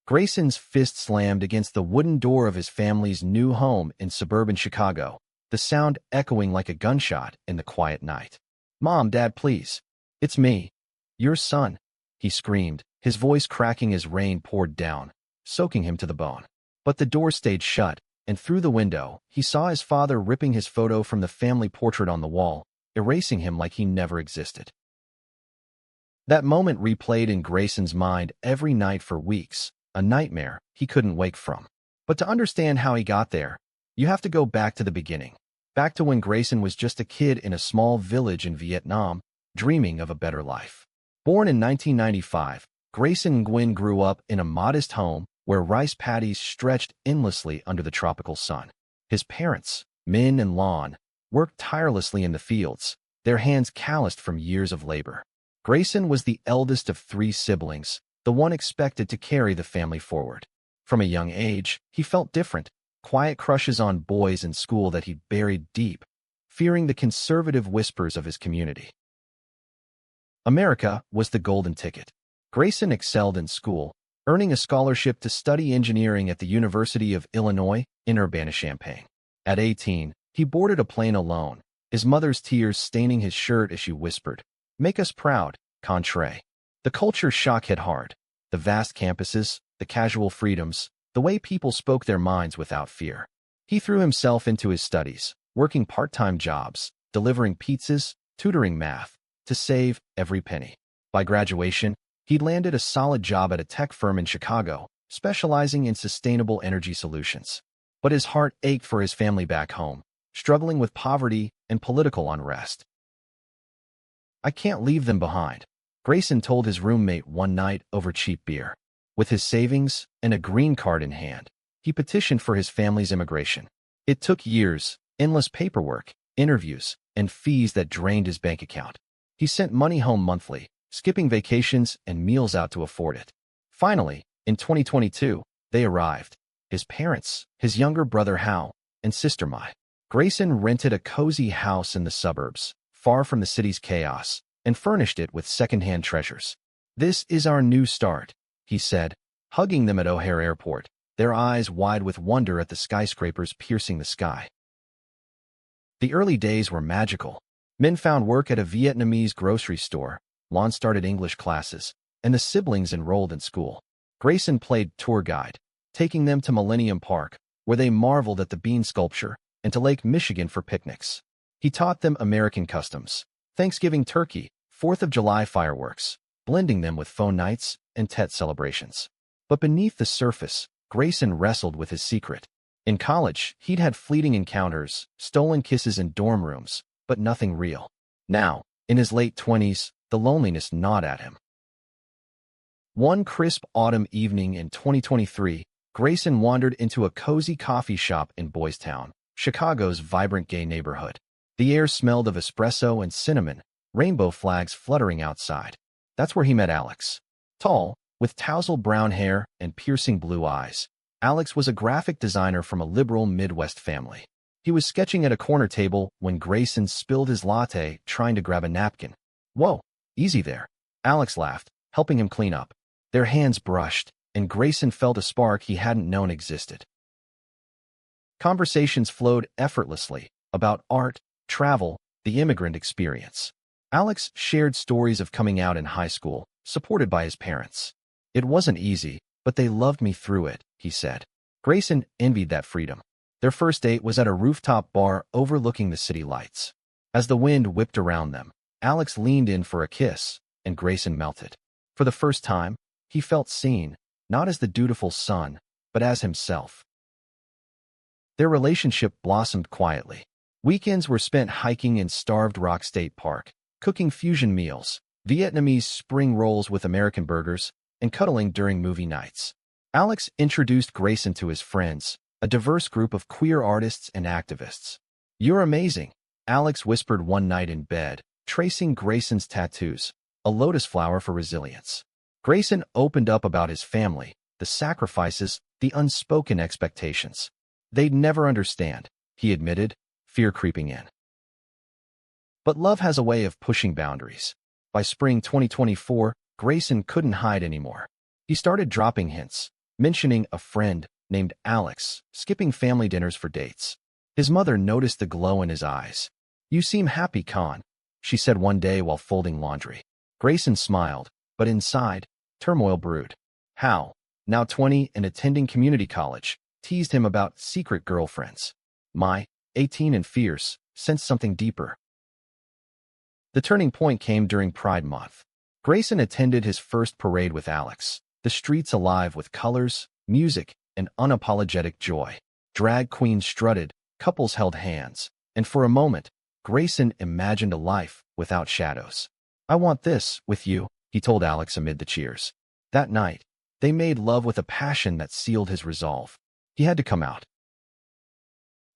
Grayson's fist slammed against the wooden door of his family's new home in suburban Chicago, the sound echoing like a gunshot in the quiet night. "Mom, Dad, please. It's me. Your son," he screamed, his voice cracking as rain poured down, soaking him to the bone. But the door stayed shut, and through the window, he saw his father ripping his photo from the family portrait on the wall, erasing him like he never existed. That moment replayed in Grayson's mind every night for weeks, a nightmare he couldn't wake from. But to understand how he got there, you have to go back to the beginning, back to when Grayson was just a kid in a small village in Vietnam, dreaming of a better life. Born in 1995, Grayson Nguyen grew up in a modest home where rice paddies stretched endlessly under the tropical sun. His parents, Min and Lon, worked tirelessly in the fields, their hands calloused from years of labor. Grayson was the eldest of 3 siblings, the one expected to carry the family forward. From a young age, he felt different, quiet crushes on boys in school that he buried deep, fearing the conservative whispers of his community. America was the golden ticket. Grayson excelled in school, earning a scholarship to study engineering at the University of Illinois in Urbana-Champaign. At 18, he boarded a plane alone, his mother's tears staining his shirt as she whispered, "Make us proud, Contrae." The culture shock hit hard. The vast campuses, the casual freedoms, the way people spoke their minds without fear. He threw himself into his studies, working part-time jobs, delivering pizzas, tutoring math, to save every penny. By graduation, he'd landed a solid job at a tech firm in Chicago, specializing in sustainable energy solutions. But his heart ached for his family back home, struggling with poverty and political unrest. "I can't leave them behind," Grayson told his roommate one night over cheap beer. With his savings and a green card in hand, he petitioned for his family's immigration. It took years, endless paperwork, interviews, and fees that drained his bank account. He sent money home monthly, skipping vacations and meals out to afford it. Finally, in 2022, they arrived. His parents, his younger brother Hal, and sister Mai. Grayson rented a cozy house in the suburbs, far from the city's chaos, and furnished it with second-hand treasures. "This is our new start," he said, hugging them at O'Hare Airport, their eyes wide with wonder at the skyscrapers piercing the sky. The early days were magical. Min found work at a Vietnamese grocery store, Lon started English classes, and the siblings enrolled in school. Grayson played tour guide, taking them to Millennium Park, where they marveled at the bean sculpture, and to Lake Michigan for picnics. He taught them American customs, Thanksgiving turkey, 4th of July fireworks, blending them with phone nights and Tet celebrations. But beneath the surface, Grayson wrestled with his secret. In college, he'd had fleeting encounters, stolen kisses in dorm rooms, but nothing real. Now, in his late 20s, the loneliness gnawed at him. One crisp autumn evening in 2023, Grayson wandered into a cozy coffee shop in Boys Town, Chicago's vibrant gay neighborhood. The air smelled of espresso and cinnamon, rainbow flags fluttering outside. That's where he met Alex. Tall, with tousled brown hair and piercing blue eyes, Alex was a graphic designer from a liberal Midwest family. He was sketching at a corner table when Grayson spilled his latte trying to grab a napkin. "Whoa, easy there," Alex laughed, helping him clean up. Their hands brushed, and Grayson felt a spark he hadn't known existed. Conversations flowed effortlessly about art, travel, the immigrant experience. Alex shared stories of coming out in high school, supported by his parents. "It wasn't easy, but they loved me through it," he said. Grayson envied that freedom. Their first date was at a rooftop bar overlooking the city lights. As the wind whipped around them, Alex leaned in for a kiss, and Grayson melted. For the first time, he felt seen, not as the dutiful son, but as himself. Their relationship blossomed quietly. Weekends were spent hiking in Starved Rock State Park, cooking fusion meals, Vietnamese spring rolls with American burgers, and cuddling during movie nights. Alex introduced Grayson to his friends, a diverse group of queer artists and activists. "You're amazing," Alex whispered one night in bed, tracing Grayson's tattoos, a lotus flower for resilience. Grayson opened up about his family, the sacrifices, the unspoken expectations. "They'd never understand," he admitted, fear creeping in. But love has a way of pushing boundaries. By spring 2024, Grayson couldn't hide anymore. He started dropping hints, mentioning a friend named Alex, skipping family dinners for dates. His mother noticed the glow in his eyes. "You seem happy, Con," she said one day while folding laundry. Grayson smiled, but inside, turmoil brewed. Hal, now 20 and attending community college, teased him about secret girlfriends. Mai, 18 and fierce, sensed something deeper. The turning point came during Pride Month. Grayson attended his first parade with Alex, the streets alive with colors, music, and unapologetic joy. Drag queens strutted, couples held hands, and for a moment, Grayson imagined a life without shadows. "I want this with you," he told Alex amid the cheers. That night, they made love with a passion that sealed his resolve. He had to come out.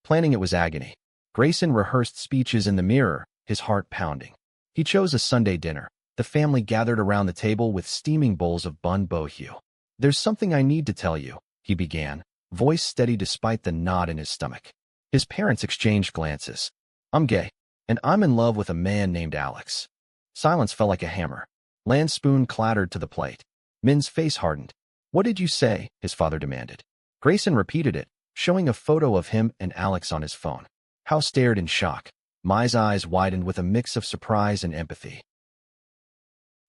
Planning it was agony. Grayson rehearsed speeches in the mirror, his heart pounding. He chose a Sunday dinner. The family gathered around the table with steaming bowls of bun bohue. "There's something I need to tell you," he began, voice steady despite the knot in his stomach. His parents exchanged glances. "I'm gay, and I'm in love with a man named Alex." Silence fell like a hammer. Lan's spoon clattered to the plate. Min's face hardened. "What did you say?" his father demanded. Grayson repeated it, showing a photo of him and Alex on his phone. Hal stared in shock. Mai's eyes widened with a mix of surprise and empathy.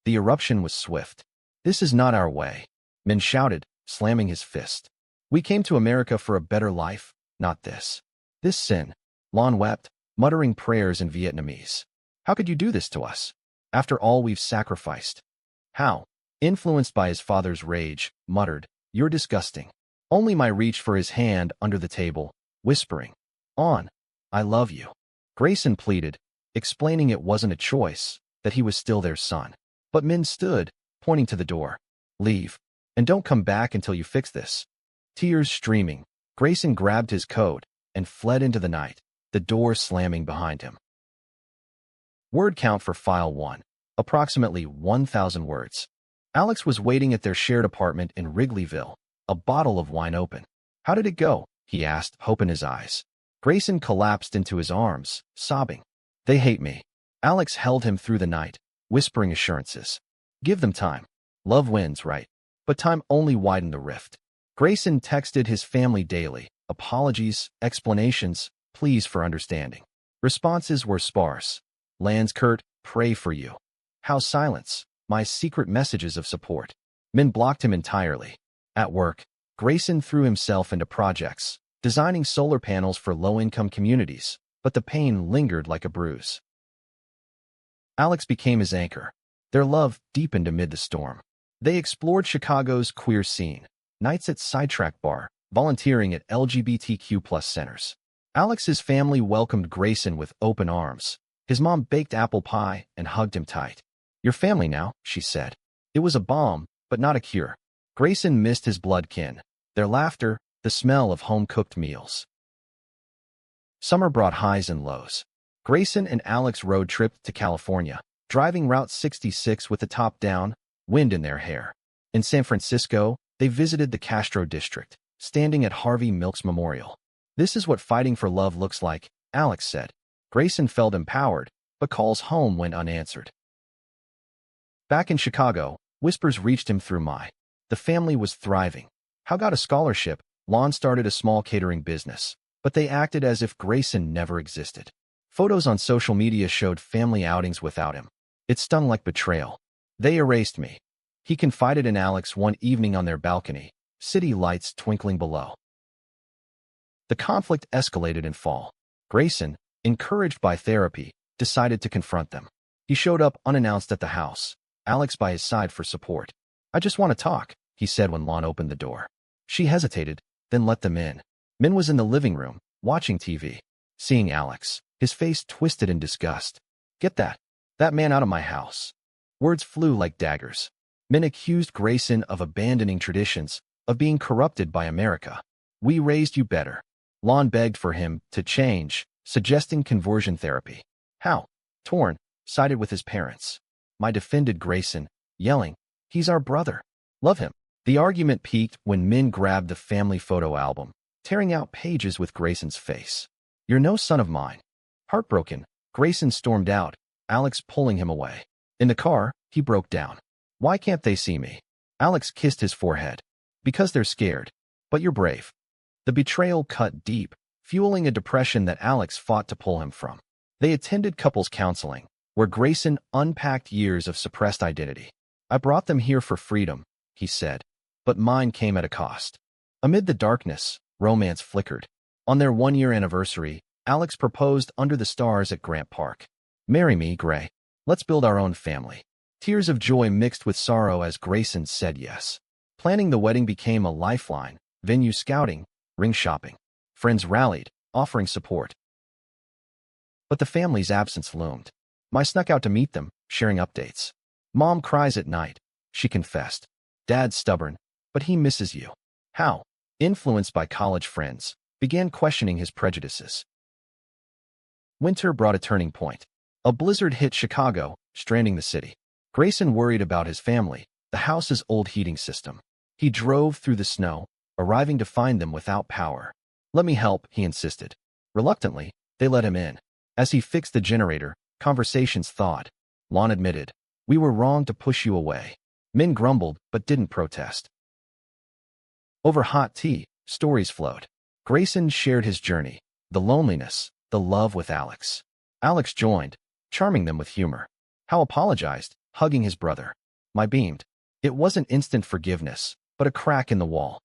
The eruption was swift. "This is not our way," Min shouted, slamming his fist. "We came to America for a better life, not this. This sin." Lan wept, muttering prayers in Vietnamese. "How could you do this to us? After all we've sacrificed." Hal, influenced by his father's rage, muttered, "You're disgusting." Only Mai reached for his hand under the table, whispering, "On, I love you." Grayson pleaded, explaining it wasn't a choice, that he was still their son. But Min stood, pointing to the door. "Leave, and don't come back until you fix this." Tears streaming, Grayson grabbed his coat and fled into the night, the door slamming behind him. Word count for File 1, approximately 1,000 words. Alex was waiting at their shared apartment in Wrigleyville, a bottle of wine open. "How did it go?" he asked, hope in his eyes. Grayson collapsed into his arms, sobbing. "They hate me." Alex held him through the night, whispering assurances. "Give them time. Love wins, right?" But time only widened the rift. Grayson texted his family daily, apologies, explanations, pleas for understanding. Responses were sparse. Lan's curt, "Pray for you." Hal's silence, my secret messages of support. Min blocked him entirely. At work, Grayson threw himself into projects, designing solar panels for low-income communities, but the pain lingered like a bruise. Alex became his anchor. Their love deepened amid the storm. They explored Chicago's queer scene, nights at Sidetrack Bar, volunteering at LGBTQ+ centers. Alex's family welcomed Grayson with open arms. His mom baked apple pie and hugged him tight. "Your family now," she said. It was a balm, but not a cure. Grayson missed his blood kin, their laughter, the smell of home-cooked meals. Summer brought highs and lows. Grayson and Alex road tripped to California, driving Route 66 with the top down, wind in their hair. In San Francisco, they visited the Castro district, standing at Harvey Milk's memorial. "This is what fighting for love looks like," Alex said. Grayson felt empowered, but calls home went unanswered. Back in Chicago, whispers reached him through Mai. The family was thriving. Hal got a scholarship, Lon started a small catering business, but they acted as if Grayson never existed. Photos on social media showed family outings without him. It stung like betrayal. "They erased me," he confided in Alex one evening on their balcony, city lights twinkling below. The conflict escalated in fall. Grayson, encouraged by therapy, decided to confront them. He showed up unannounced at the house, Alex by his side for support. "I just want to talk," he said when Lon opened the door. She hesitated, then let them in. Min was in the living room, watching TV. Seeing Alex, his face twisted in disgust. "Get that man out of my house." Words flew like daggers. Min accused Grayson of abandoning traditions, of being corrupted by America. "We raised you better." Lon begged for him to change, suggesting conversion therapy. Hal, torn, sided with his parents. Mai defended Grayson, yelling, "He's our brother. Love him." The argument peaked when Min grabbed the family photo album, tearing out pages with Grayson's face. "You're no son of mine." Heartbroken, Grayson stormed out, Alex pulling him away. In the car, he broke down. "Why can't they see me?" Alex kissed his forehead. Because they're scared. But you're brave. The betrayal cut deep, fueling a depression that Alex fought to pull him from. They attended couples counseling, where Grayson unpacked years of suppressed identity. I brought them here for freedom, he said, but mine came at a cost. Amid the darkness, romance flickered. On their one-year anniversary, Alex proposed under the stars at Grant Park. Marry me, Gray. Let's build our own family. Tears of joy mixed with sorrow as Grayson said yes. Planning the wedding became a lifeline, venue scouting, ring shopping. Friends rallied, offering support. But the family's absence loomed. I snuck out to meet them, sharing updates. Mom cries at night, she confessed. Dad's stubborn, but he misses you. How? Influenced by college friends, began questioning his prejudices. Winter brought a turning point. A blizzard hit Chicago, stranding the city. Grayson worried about his family, the house's old heating system. He drove through the snow, arriving to find them without power. Let me help, he insisted. Reluctantly, they let him in. As he fixed the generator, conversations thawed. Lon admitted, we were wrong to push you away. Men grumbled, but didn't protest. Over hot tea, stories flowed. Grayson shared his journey, the loneliness, the love with Alex. Alex joined, charming them with humor. Hal apologized, hugging his brother. I beamed. It wasn't instant forgiveness, but a crack in the wall.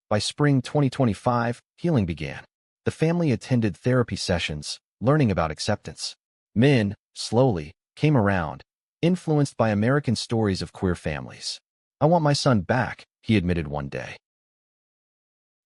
By spring 2025, healing began. The family attended therapy sessions, learning about acceptance. Men, slowly, came around, influenced by American stories of queer families. I want my son back, he admitted one day.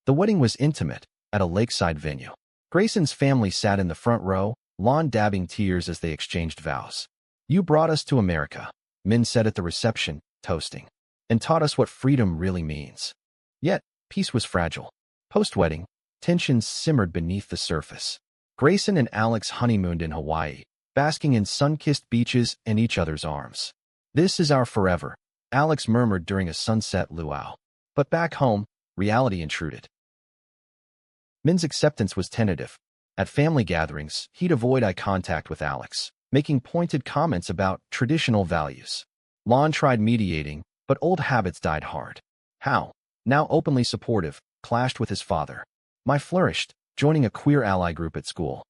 The wedding was intimate, at a lakeside venue. Grayson's family sat in the front row, Lon dabbing tears as they exchanged vows. You brought us to America, men said at the reception, toasting, and taught us what freedom really means. Yet, peace was fragile. Post-wedding, tensions simmered beneath the surface. Grayson and Alex honeymooned in Hawaii, basking in sun-kissed beaches and each other's arms. This is our forever, Alex murmured during a sunset luau. But back home, reality intruded. Min's acceptance was tentative. At family gatherings, he'd avoid eye contact with Alex, making pointed comments about traditional values. Lon tried mediating, but old habits died hard. Hal, now openly supportive, clashed with his father. I flourished, joining a queer ally group at school.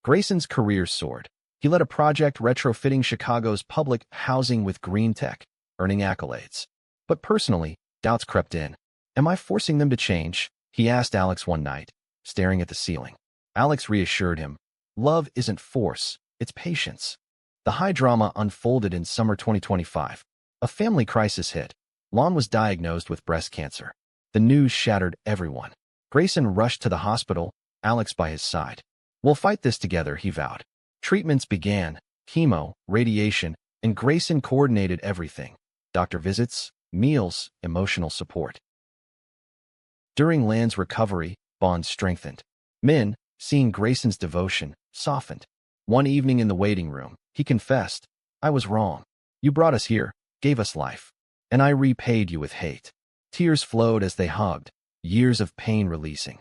Grayson's career soared. He led a project retrofitting Chicago's public housing with green tech, earning accolades. But personally, doubts crept in. Am I forcing them to change? He asked Alex one night, staring at the ceiling. Alex reassured him. Love isn't force, it's patience. The high drama unfolded in summer 2025. A family crisis hit. Lon was diagnosed with breast cancer. The news shattered everyone. Grayson rushed to the hospital, Alex by his side. We'll fight this together, he vowed. Treatments began, chemo, radiation, and Grayson coordinated everything. Doctor visits, meals, emotional support. During Lan's recovery, bonds strengthened. Min, seeing Grayson's devotion, softened. One evening in the waiting room, he confessed, I was wrong. You brought us here, gave us life. And I repaid you with hate. Tears flowed as they hugged, years of pain releasing.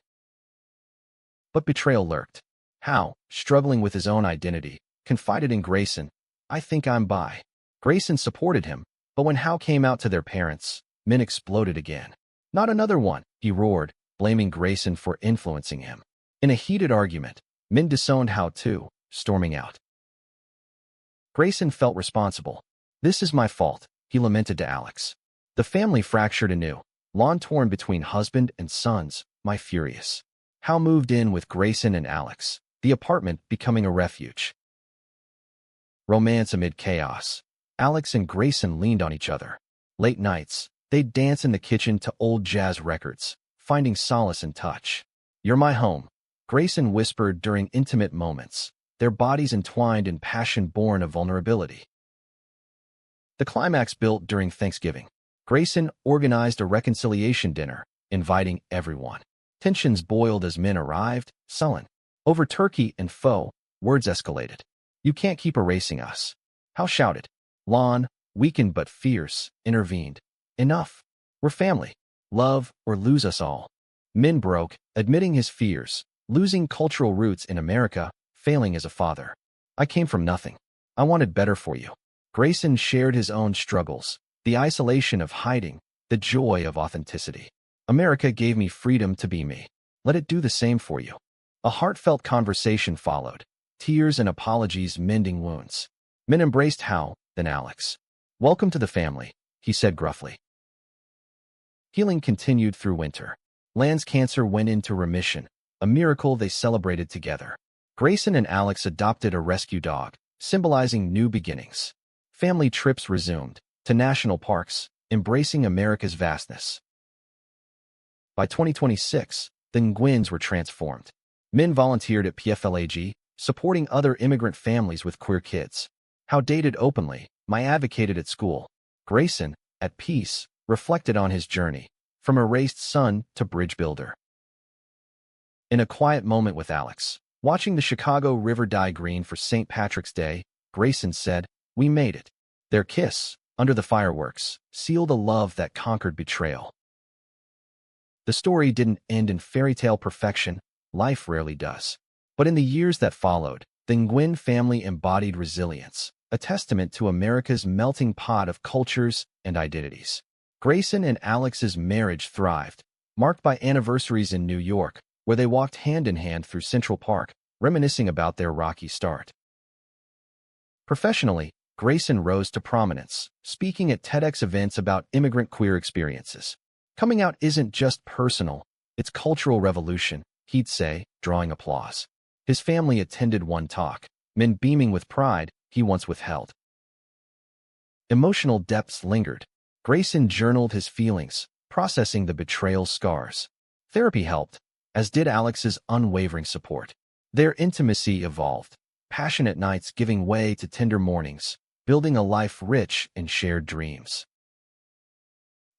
But betrayal lurked. Hal, struggling with his own identity, confided in Grayson, I think I'm bi. Grayson supported him, but when Hal came out to their parents, Min exploded again. Not another one, he roared, blaming Grayson for influencing him. In a heated argument, Min disowned Hal too, storming out. Grayson felt responsible. This is my fault, he lamented to Alex. The family fractured anew, Lon torn between husband and sons, my furious. Hal moved in with Grayson and Alex, the apartment becoming a refuge. Romance amid chaos. Alex and Grayson leaned on each other. Late nights, they'd dance in the kitchen to old jazz records, finding solace in touch. You're my home, Grayson whispered during intimate moments, their bodies entwined in passion born of vulnerability. The climax built during Thanksgiving. Grayson organized a reconciliation dinner, inviting everyone. Tensions boiled as men arrived, sullen. Over turkey and pho, words escalated. You can't keep erasing us. Hal shouted. Lon, weakened but fierce, intervened. Enough. We're family. Love or lose us all. Min broke, admitting his fears, losing cultural roots in America, failing as a father. I came from nothing. I wanted better for you. Grayson shared his own struggles, the isolation of hiding, The joy of authenticity. America gave me freedom to be me. Let it do the same for you. A heartfelt conversation followed, tears and apologies mending wounds. Min embraced Hal, then Alex. "Welcome to the family," he said gruffly. Healing continued through winter. Lan's cancer went into remission, a miracle they celebrated together. Grayson and Alex adopted a rescue dog, symbolizing new beginnings. Family trips resumed, to national parks, embracing America's vastness. By 2026, the Nguyen's were transformed. Min volunteered at PFLAG, supporting other immigrant families with queer kids. Hal dated openly, my advocated at school. Grayson, at peace, reflected on his journey, from erased son to bridge builder. In a quiet moment with Alex, watching the Chicago River dye green for St. Patrick's Day, Grayson said, "We made it." Their kiss, under the fireworks, sealed a love that conquered betrayal. The story didn't end in fairy tale perfection, life rarely does. But in the years that followed, the Nguyen family embodied resilience, a testament to America's melting pot of cultures and identities. Grayson and Alex's marriage thrived, marked by anniversaries in New York, where they walked hand in hand through Central Park, reminiscing about their rocky start. Professionally, Grayson rose to prominence, speaking at TEDx events about immigrant queer experiences. "Coming out isn't just personal, it's cultural revolution," he'd say, drawing applause. His family attended one talk, Min beaming with pride he once withheld. Emotional depths lingered. Grayson journaled his feelings, processing the betrayal scars. Therapy helped, as did Alex's unwavering support. Their intimacy evolved, passionate nights giving way to tender mornings, building a life rich in shared dreams.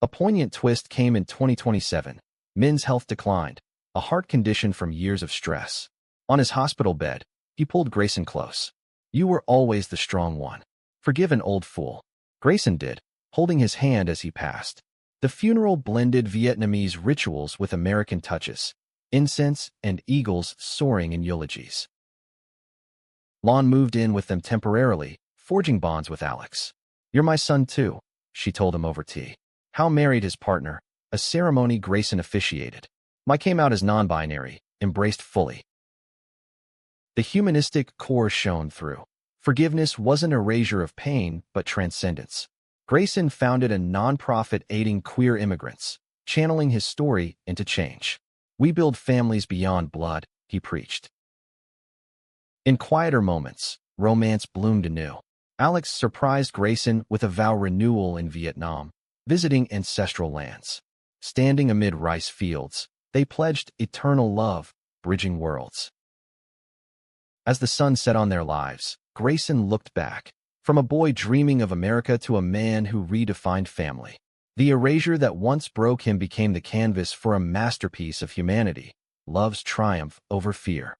A poignant twist came in 2027. Min's health declined, a heart condition from years of stress. On his hospital bed, he pulled Grayson close. "You were always the strong one. Forgive an old fool." Grayson did, holding his hand as he passed. The funeral blended Vietnamese rituals with American touches, incense and eagles soaring in eulogies. Lon moved in with them temporarily, forging bonds with Alex. "You're my son too," she told him over tea. Hal married his partner, a ceremony Grayson officiated. Mike came out as non-binary, embraced fully. The humanistic core shone through. Forgiveness wasn't erasure of pain, but transcendence. Grayson founded a nonprofit aiding queer immigrants, channeling his story into change. "We build families beyond blood," he preached. In quieter moments, romance bloomed anew. Alex surprised Grayson with a vow renewal in Vietnam, visiting ancestral lands. Standing amid rice fields, they pledged eternal love, bridging worlds. As the sun set on their lives, Grayson looked back, from a boy dreaming of America to a man who redefined family. The erasure that once broke him became the canvas for a masterpiece of humanity, love's triumph over fear.